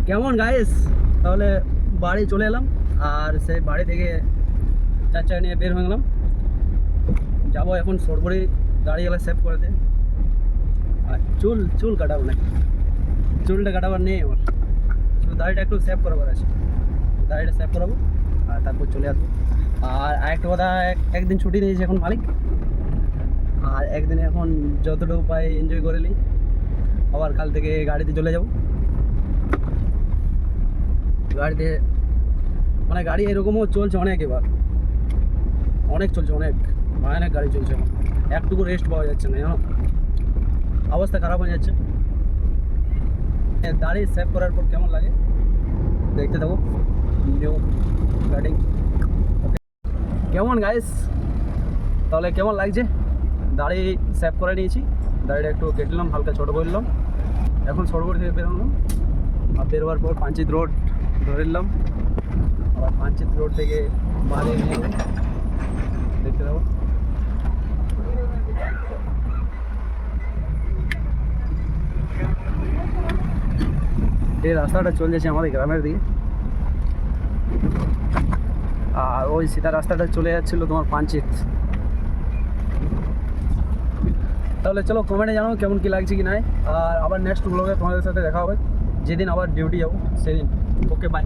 কেমন গাইস? তাহলে বাড়ি চলে এলাম, আর সেই বাড়ি থেকে চার চাকা নিয়ে বের হয়ে গেলাম। যাবো এখন সরবরি দাড়িগুলো সেভ করতে। আর চুল চুল কাটাবো নাকি? চুলটা কাটাবার নেই আমার, শুধু দাড়িটা একটু সেভ করাবার আছে। দাড়িটা সেভ করাবো আর তারপর চলে আসবো। আর আরেকটা কথা, একদিন ছুটি নিয়েছি এখন মালিক, আর একদিনে এখন যতটুকু পাই এনজয় করে নিই। আবার কাল থেকে গাড়িতে চলে যাবো। গাড়িতে মানে গাড়ি এরকমও চলছে অনেক, এবার অনেক চলছে, অনেক ভয়ানক গাড়ি চলছে এখন। একটুকু রেস্ট পাওয়া যাচ্ছে না, জানো, অবস্থা খারাপ হয়ে যাচ্ছে। দাড়ি সেভ করার পর কেমন লাগে দেখতে দেবো নিউ কাটিং। কেমন গাইস? তাহলে কেমন লাগছে? দাড়ি সেভ করে নিয়েছি, দাড়িটা একটু কেটে নিলাম, হালকা ছোটো করে নিলাম। এখন সরবর থেকে বেরোলাম, আর বেরোবার পর পাঞ্চিত রোড ধরে নিলাম। আবার পাঞ্চিত রোড থেকে বাড়ি নিয়ে দেখতে দেবো। এই রাস্তাটা চলে যাচ্ছে আমাদের গ্রামের দিকে, আর ওই সিধা রাস্তাটা চলে যাচ্ছিলো তোমার পাঞ্চিত। তাহলে চলো কমেন্টে জানাও কেমন কি লাগছে কি নাই। আর আবার নেক্সট ব্লগে তোমাদের সাথে দেখা হবে যেদিন আবার ডিউটি যাবো সেদিন। ওকে, বাই।